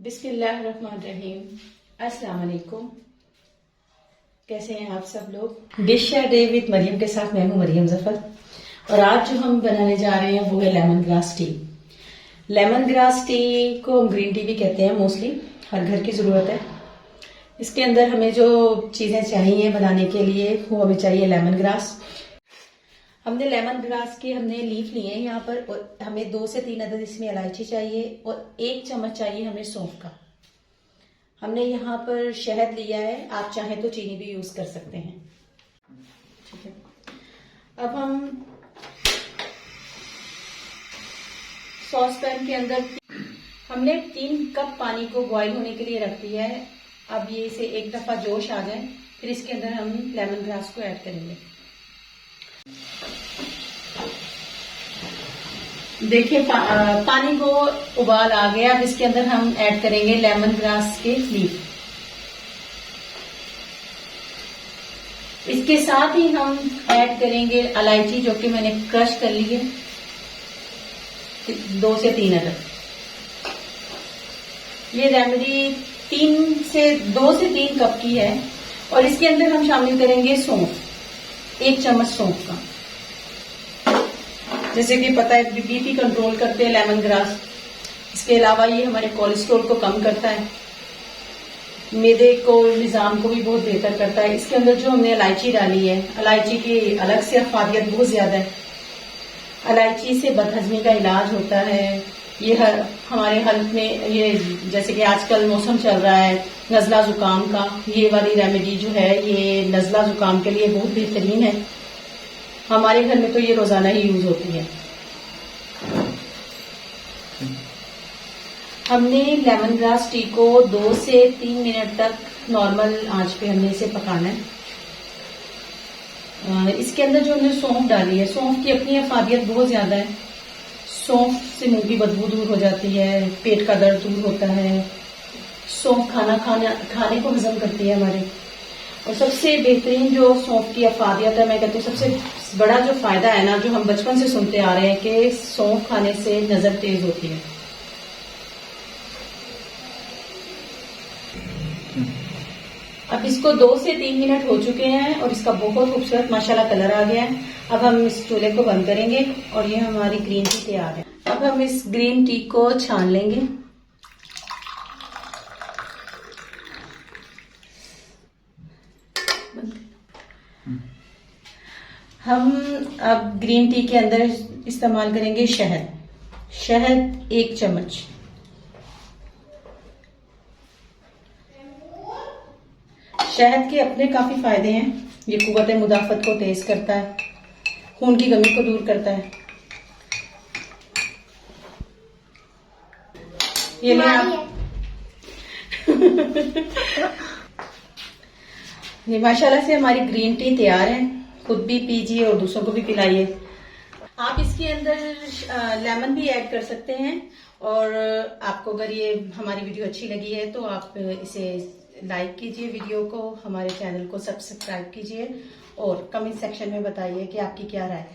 बिस्मिल्लाहिर्रहमानिर्रहीम। अस्सलाम वालेकुम। कैसे हैं आप सब लोग। Dish share day with Mariam के साथ मैं हूं मरियम जफर और आज जो हम बनाने जा रहे हैं वो है lemon grass tea. Lemon grass tea को हम ग्रीन टी भी कहते हैं। मोस्टली हर घर की ज़रूरत है। इसके अंदर हमें जो चीज़ें चाहिए बनाने के लिए वो हमें चाहिए लेमन ग्रास। हमने लेमन ग्रास के लीफ लिए हैं यहाँ पर और हमें 2 से 3 अदद इसमें इलायची चाहिए और 1 चम्मच चाहिए हमें सौंफ का। हमने यहाँ पर शहद लिया है, आप चाहें तो चीनी भी यूज कर सकते हैं। ठीक है, अब हम सॉस पैन के अंदर हमने 3 कप पानी को बॉईल होने के लिए रख दिया है। अब ये इसे एक दफा जोश आ जाए फिर इसके अंदर हम लेमन ग्रास को ऐड करेंगे। देखिए पानी को उबाल आ गया। अब इसके अंदर हम ऐड करेंगे लेमन ग्रास के लीफ। इसके साथ ही हम ऐड करेंगे इलायची जो कि मैंने क्रश कर ली है 2 से 3 अदद। ये रेमेडी 2 से 3 कप की है और इसके अंदर हम शामिल करेंगे सौंफ, 1 चम्मच सौंफ का। जैसे कि पता है बीपी कंट्रोल करते हैं लेमन ग्रास। इसके अलावा ये हमारे कोलेस्ट्रॉल को कम करता है, मैदे को निजाम को भी बहुत बेहतर करता है। इसके अंदर जो हमने इलायची डाली है, इलायची की अलग से अफादियत बहुत ज्यादा है। इलायची से बदहजमी का इलाज होता है। ये हमारे हेल्थ में ये जैसे कि आजकल मौसम चल रहा है नजला जुकाम का, ये वाली रेमेडी जो है ये नजला जुकाम के लिए बहुत बेहतरीन है। हमारे घर में तो ये रोजाना ही यूज होती है। हमने लेमन ग्रास टी को 2 से 3 मिनट तक नॉर्मल आंच पे हमने इसे पकाना है। इसके अंदर जो हमने सौंफ डाली है, सौंफ की अपनी अफादियत बहुत ज्यादा है। सौंफ से मुंह की बदबू दूर हो जाती है, पेट का दर्द दूर होता है। सौंफ खाने को हजम करती है हमारे। और सबसे बेहतरीन जो सौंफ की अफादियत है, मैं कहती हूँ सबसे बड़ा जो फायदा है ना, जो हम बचपन से सुनते आ रहे हैं कि सौंफ खाने से नजर तेज होती है। अब इसको 2 से 3 मिनट हो चुके हैं और इसका बहुत खूबसूरत माशाल्लाह कलर आ गया है। अब हम इस चूल्हे को बंद करेंगे और ये हमारी ग्रीन टी तैयार है। अब हम इस ग्रीन टी को छान लेंगे। हम अब ग्रीन टी के अंदर इस्तेमाल करेंगे शहद 1 चम्मच। शहद के अपने काफी फायदे हैं। ये कुव्वत मुदाफत को तेज करता है, खून की कमी को दूर करता है। ये ले आप ये माशाल्लाह से हमारी ग्रीन टी तैयार है। खुद भी पीजिए और दूसरों को भी पिलाइए। आप इसके अंदर लेमन भी ऐड कर सकते हैं। और आपको अगर ये हमारी वीडियो अच्छी लगी है तो आप इसे लाइक कीजिए, वीडियो को, हमारे चैनल को सब्सक्राइब कीजिए और कमेंट सेक्शन में बताइए कि आपकी क्या राय है।